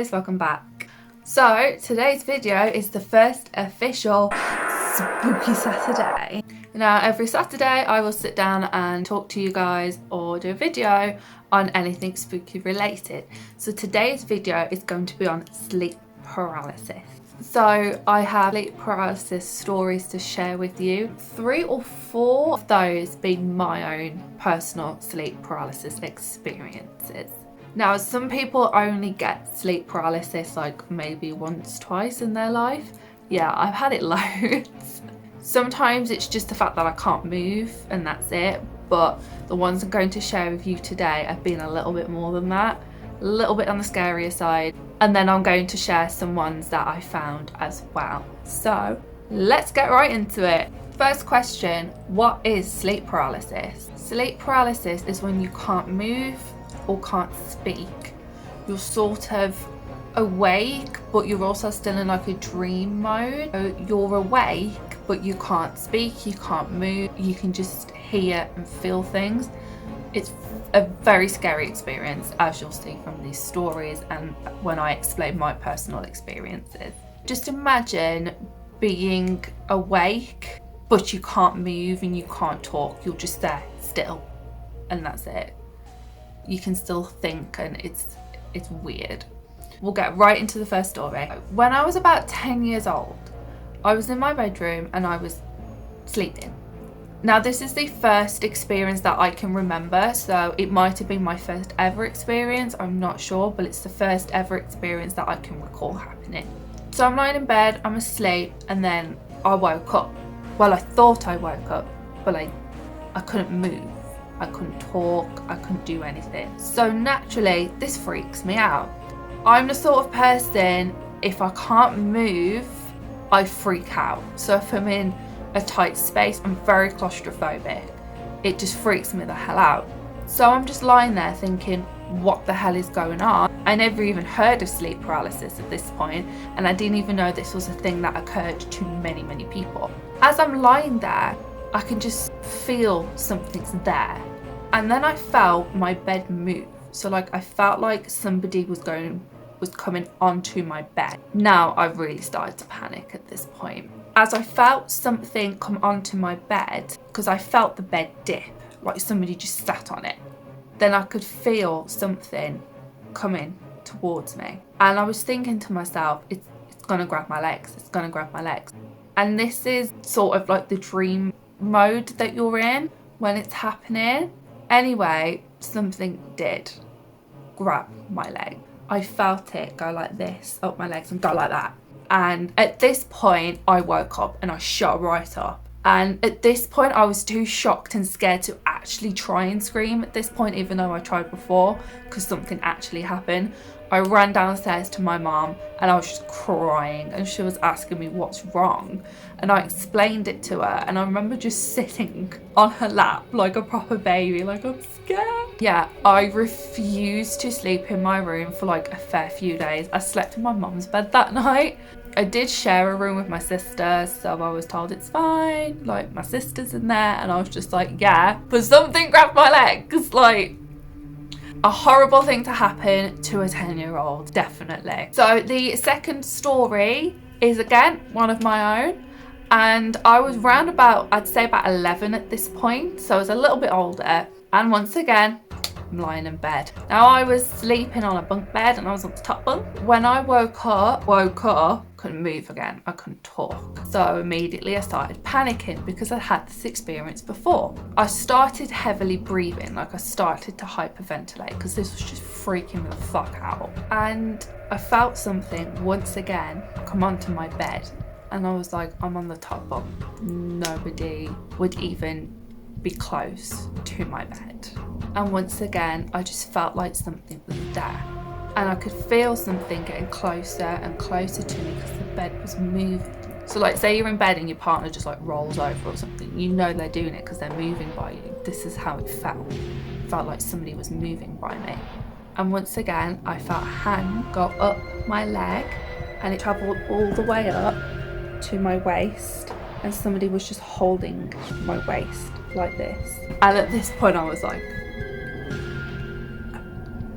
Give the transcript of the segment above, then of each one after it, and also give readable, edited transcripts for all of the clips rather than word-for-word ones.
guys, welcome back. So today's video is the first official Spooky Saturday. Now every Saturday I will sit down and talk to you guys or do a video on anything spooky related. So today's video is going to be on sleep paralysis. So I have sleep paralysis stories to share with you. 3 or 4 of those being my own personal sleep paralysis experiences. Now, some people only get sleep paralysis like maybe once, twice in their life. Yeah, I've had it loads. Sometimes it's just the fact that I can't move and that's it. But the ones I'm going to share with you today have been a little bit more than that. A little bit on the scarier side. And then I'm going to share some ones that I found as well. So let's get right into it. First question, what is sleep paralysis? Sleep paralysis is when you can't move or can't speak. You're sort of awake, but you're also still in like a dream mode. So you're awake, but you can't speak, you can't move, you can just hear and feel things. It's a very scary experience, as you'll see from these stories and when I explain my personal experiences. Just imagine being awake, but you can't move and you can't talk. You're just there still, and that's it. You can still think, and it's weird. We'll get right into the first story. When I was about 10 years old, I was in my bedroom and I was sleeping. Now this is the first experience that I can remember, so it might have been my first ever experience, I'm not sure, but it's the first ever experience that I can recall happening. So I'm lying in bed, I'm asleep, and then I woke up. Well, I thought I woke up, but I couldn't move. I couldn't talk, I couldn't do anything. So naturally, this freaks me out. I'm the sort of person, if I can't move, I freak out. So if I'm in a tight space, I'm very claustrophobic. It just freaks me the hell out. So I'm just lying there thinking, what the hell is going on? I never even heard of sleep paralysis at this point, and I didn't even know this was a thing that occurred to many people. As I'm lying there, I can just feel something's there. And then I felt my bed move. So like I felt like somebody was coming onto my bed. Now I really started to panic at this point. As I felt something come onto my bed, because I felt the bed dip, like somebody just sat on it. Then I could feel something coming towards me. And I was thinking to myself, it's gonna grab my legs, it's gonna grab my legs. And this is sort of like the dream mode that you're in when it's happening. Anyway, something did grab my leg. I felt it go like this up my legs and go like that. And at this point I woke up and I shot right up. And at this point I was too shocked and scared to actually try and scream at this point, even though I tried before, because something actually happened. I ran downstairs to my mom and I was just crying, and she was asking me what's wrong, and I explained it to her, and I remember just sitting on her lap like a proper baby, like I'm scared. Yeah, I refused to sleep in my room for like a fair few days. I slept in my mom's bed that night. I did share a room with my sister, so I was told it's fine, like my sister's in there, and I was just like, yeah, but something grabbed my legs. Like, a horrible thing to happen to a 10-year-old, definitely. So the second story is again one of my own, and I was round about, I'd say about 11 at this point, so I was a little bit older, and once again, I'm lying in bed. Now I was sleeping on a bunk bed and I was on the top bunk. When I woke up, couldn't move again, I couldn't talk. So immediately I started panicking because I had this experience before. I started heavily breathing, like I started to hyperventilate because this was just freaking me the fuck out. And I felt something once again come onto my bed, and I was like, I'm on the top bunk. Nobody would even be close to my bed. And once again, I just felt like something was there. And I could feel something getting closer and closer to me because the bed was moving. So like, say you're in bed and your partner just like rolls over or something, you know they're doing it because they're moving by you. This is how it felt. It felt like somebody was moving by me. And once again, I felt a hand go up my leg, and it travelled all the way up to my waist, and somebody was just holding my waist like this. And at this point I was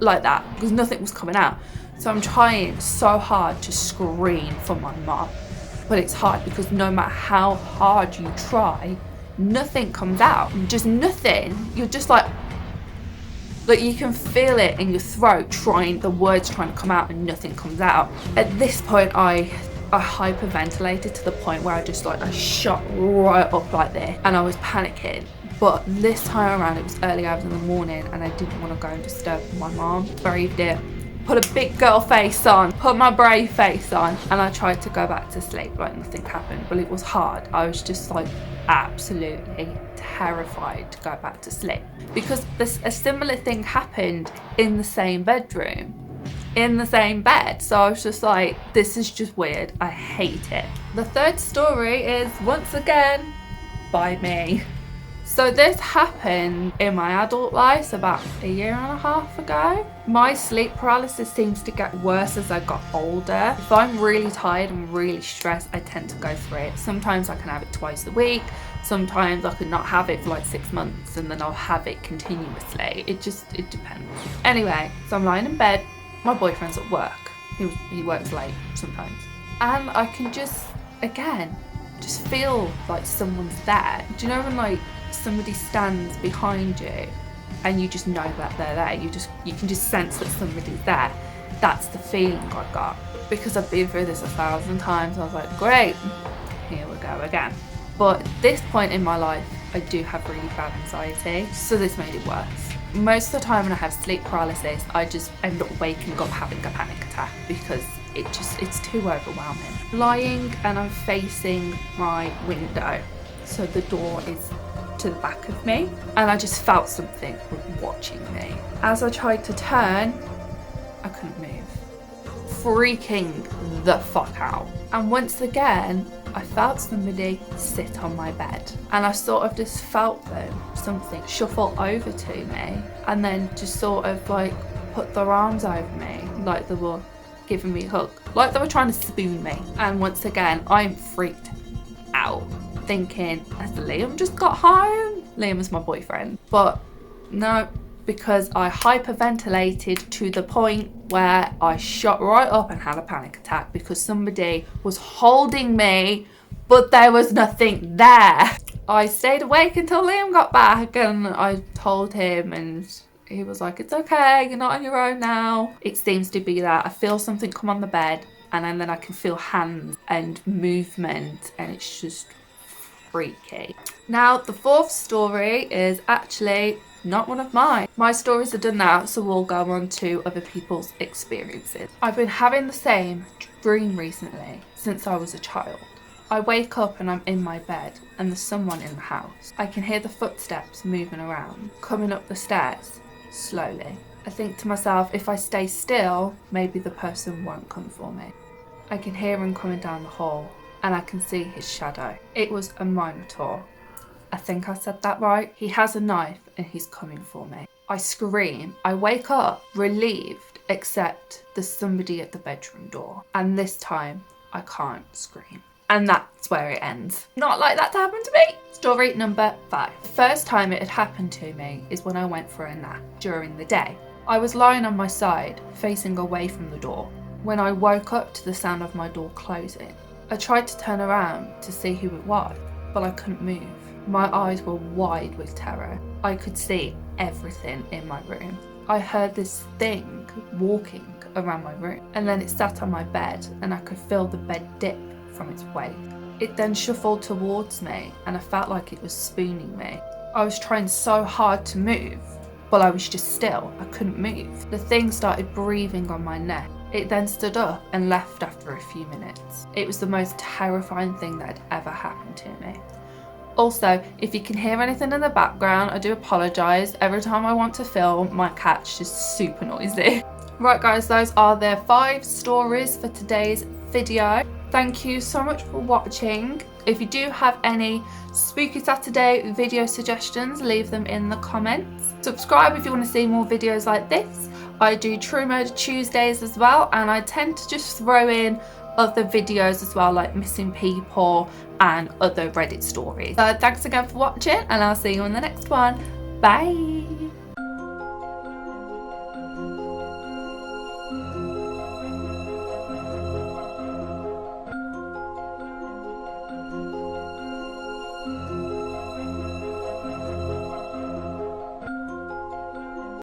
like that, because nothing was coming out. So I'm trying so hard to scream for my mum, but it's hard because no matter how hard you try, nothing comes out. Just nothing. You're just like you can feel it in your throat, the words trying to come out, and nothing comes out. At this point, I hyperventilated to the point where I shot right up like this, and I was panicking. But this time around, it was early hours in the morning, and I didn't want to go and disturb my mom. Braved it, put a big girl face on, put my brave face on, and I tried to go back to sleep like nothing happened. But it was hard. I was just like absolutely terrified to go back to sleep because a similar thing happened in the same bedroom, in the same bed. So I was just like, this is just weird. I hate it. The third story is once again by me. So this happened in my adult life about a year and a half ago. My sleep paralysis seems to get worse as I got older. If I'm really tired and really stressed, I tend to go through it. Sometimes I can have it twice a week. Sometimes I could not have it for like 6 months and then I'll have it continuously. It depends. Anyway, so I'm lying in bed. My boyfriend's at work. He works late sometimes. And I can just feel like someone's there. Do you know when like somebody stands behind you and you just know that they're there? You can just sense that somebody's there. That's the feeling I got. Because I've been through this 1,000 times, I was like, great, here we go again. But at this point in my life, I do have really bad anxiety, so this made it worse. Most of the time when I have sleep paralysis, I just end up waking up having a panic attack because it's too overwhelming. Lying and I'm facing my window, so the door is to the back of me, and I just felt something watching me. As I tried to turn, I couldn't move. Freaking the fuck out. And once again, I felt somebody sit on my bed, and I sort of just felt something shuffle over to me and then just sort of like put their arms over me like they were giving me a hug, like they were trying to spoon me. And once again, I'm freaked out, thinking, has Liam just got home? Liam is my boyfriend. But no, because I hyperventilated to the point where I shot right up and had a panic attack because somebody was holding me, but there was nothing there. I stayed awake until Liam got back and I told him, and he was like, it's okay, you're not on your own now. It seems to be that I feel something come on the bed, and then I can feel hands and movement, and it's just freaky. Now, the fourth story is actually not one of mine. My stories are done now, so we'll go on to other people's experiences. I've been having the same dream recently since I was a child. I wake up and I'm in my bed and there's someone in the house. I can hear the footsteps moving around, coming up the stairs slowly. I think to myself, if I stay still, maybe the person won't come for me. I can hear him coming down the hall and I can see his shadow. It was a Minotaur. I think I said that right. He has a knife and he's coming for me. I scream. I wake up relieved, except there's somebody at the bedroom door. And this time I can't scream. And that's where it ends. Not like that to happen to me. Story number 5. The first time it had happened to me is when I went for a nap during the day. I was lying on my side, facing away from the door, when I woke up to the sound of my door closing. I tried to turn around to see who it was, but I couldn't move. My eyes were wide with terror. I could see everything in my room. I heard this thing walking around my room, and then it sat on my bed and I could feel the bed dip from its weight. It then shuffled towards me and I felt like it was spooning me. I was trying so hard to move, but I was just still. I couldn't move. The thing started breathing on my neck. It then stood up and left after a few minutes. It was the most terrifying thing that had ever happened to me. Also, if you can hear anything in the background, I do apologise. Every time I want to film, my cat's just super noisy. Right guys, those are the 5 stories for today's video. Thank you so much for watching. If you do have any Spooky Saturday video suggestions, leave them in the comments. Subscribe if you want to see more videos like this. I do True Murder Tuesdays as well, and I tend to just throw in other videos as well, like missing people and other Reddit stories. So thanks again for watching, and I'll see you in the next one. Bye!